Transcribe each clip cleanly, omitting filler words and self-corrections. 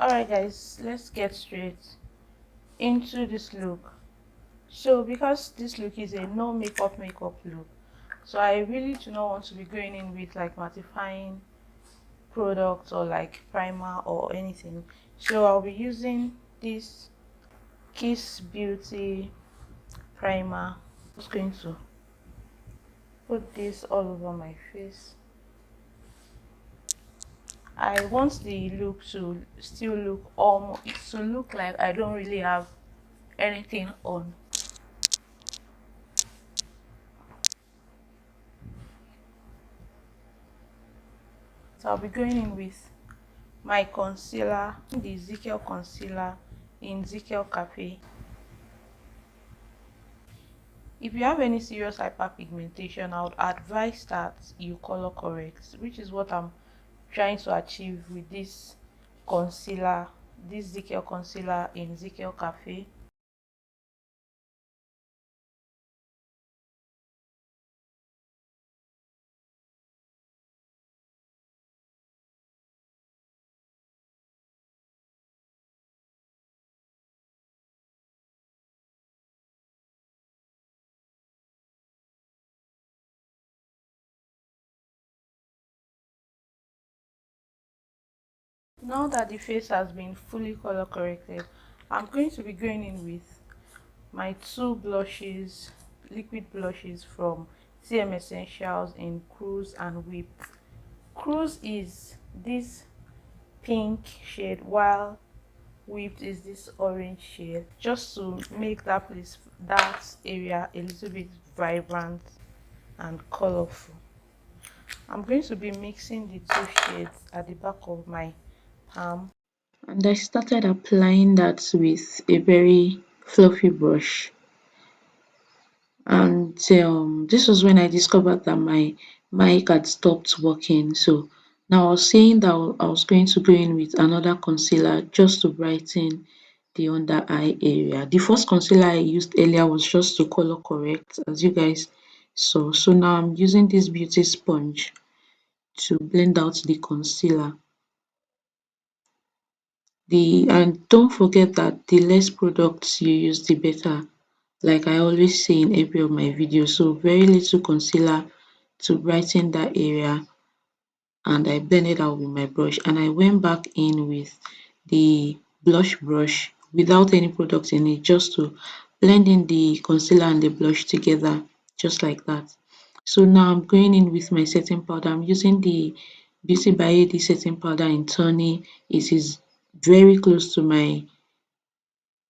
Alright guys, let's get straight into this look. So because this look is a no makeup look, so I really do not want to be going in with like mattifying products or like primer or anything. So I'll be using this Kiss Beauty primer. I'm just going to put this all over my face. I want the look to still look almost to look like I don't really have anything on. So I'll be going in with my concealer, the Ezekiel concealer in Ezekiel Cafe. If you have any serious hyperpigmentation, I would advise that you color correct, which is what I'm trying to achieve with this concealer, this Ezekiel concealer in Ezekiel Cafe. Now that the face has been fully color corrected, I'm going to be going in with my two blushes, liquid blushes from TM Essentials in Cruise and Whip. Cruise is this pink shade while Whipped is this orange shade, just to make that area a little bit vibrant and colorful. I'm going to be mixing the two shades at the back of my palm. And I started applying that with a very fluffy brush. And this was when I discovered that my mic had stopped working. So now I was saying that I was going to go in with another concealer just to brighten the under eye area. The first concealer I used earlier was just to color correct, as you guys saw. So now I'm using this beauty sponge to blend out the concealer. And don't forget that the less products you use, the better. Like I always say in every of my videos, so very little concealer to brighten that area, and I blended out with my brush, and I went back in with the blush brush without any product in it, just to blend in the concealer and the blush together, just like that. So now I'm going in with my setting powder. I'm using the Beauty by AD setting powder in Tawny. It is very close to my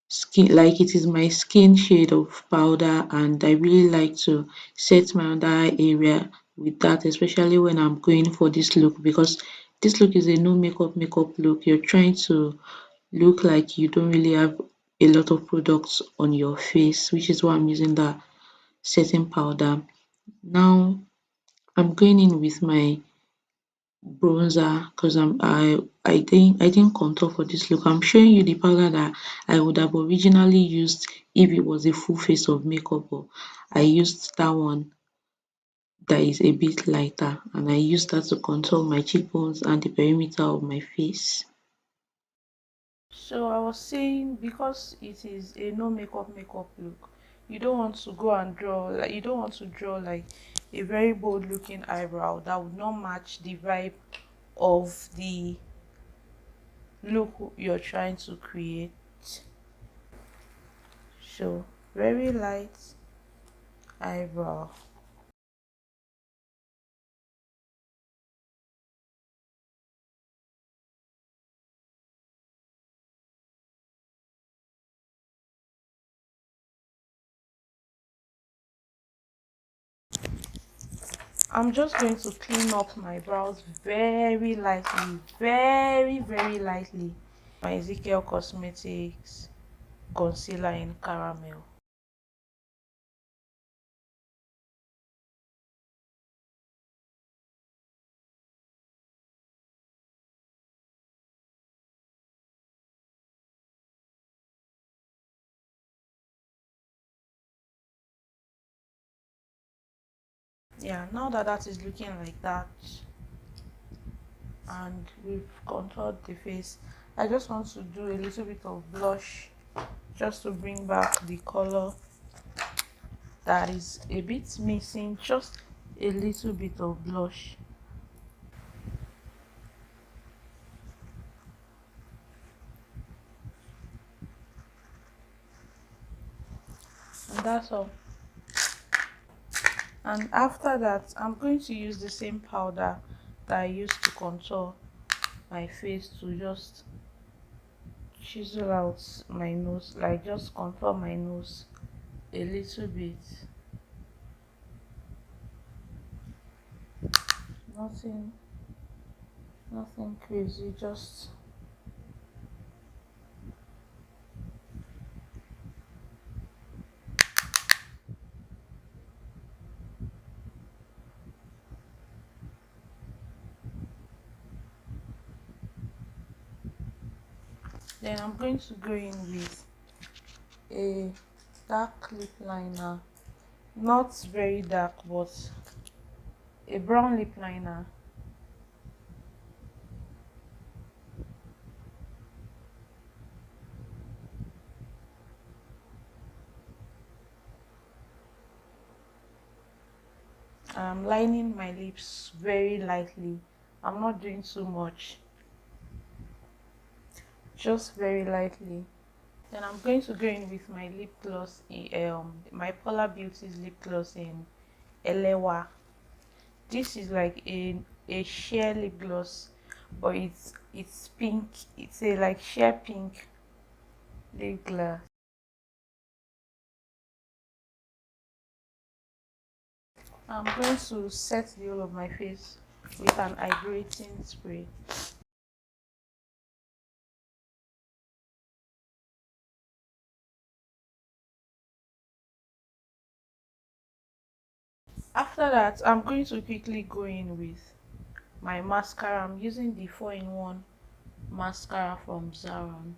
skin, like it is my skin shade of powder, and I really like to set my under eye area with that, especially when I'm going for this look, because this look is a no makeup look. You're trying to look like you don't really have a lot of products on your face, which is why I'm using that setting powder. Now I'm going in with my bronzer, because I didn't contour for this look. I'm showing you the powder that I would have originally used if it was a full face of makeup, but I used that one that is a bit lighter, and I used that to contour my cheekbones and the perimeter of my face. So I was saying, because it is a no makeup look, you don't want to go and draw like you don't want to draw like a very bold looking eyebrow that would not match the vibe of the look you're trying to create. So very light eyebrow. I'm just going to clean up my brows very lightly, very lightly. My Ezekiel Cosmetics concealer in caramel. Yeah, now that that is looking like that and we've contoured the face, I just want to do a little bit of blush just to bring back the color that is a bit missing, just a little bit of blush. And that's all. And after that, I'm going to use the same powder that I used to contour my face to just chisel out my nose, like just contour my nose a little bit. Nothing, nothing crazy, just then I'm going to go in with a dark lip liner, not very dark, but a brown lip liner. I'm lining my lips very lightly. I'm not doing too much, just very lightly. Then I'm going to go in with my lip gloss, my Polar Beauty's lip gloss in Elewa. This is like a sheer lip gloss, but it's pink. It's a like sheer pink lip gloss. I'm going to set the whole of my face with an hydrating spray. After that, I'm going to quickly go in with my mascara. I'm using the 4-in-1 mascara from Zaron.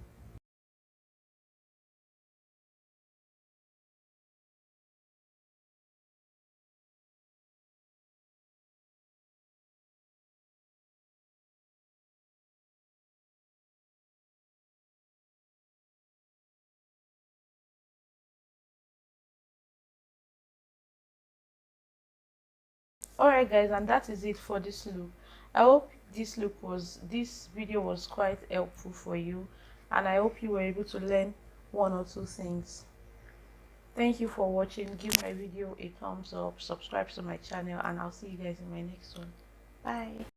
Alright guys, and that is it for this look. I hope this video was quite helpful for you, and I hope you were able to learn one or two things. Thank you for watching. Give my video a thumbs up, subscribe to my channel, and I'll see you guys in my next one. Bye.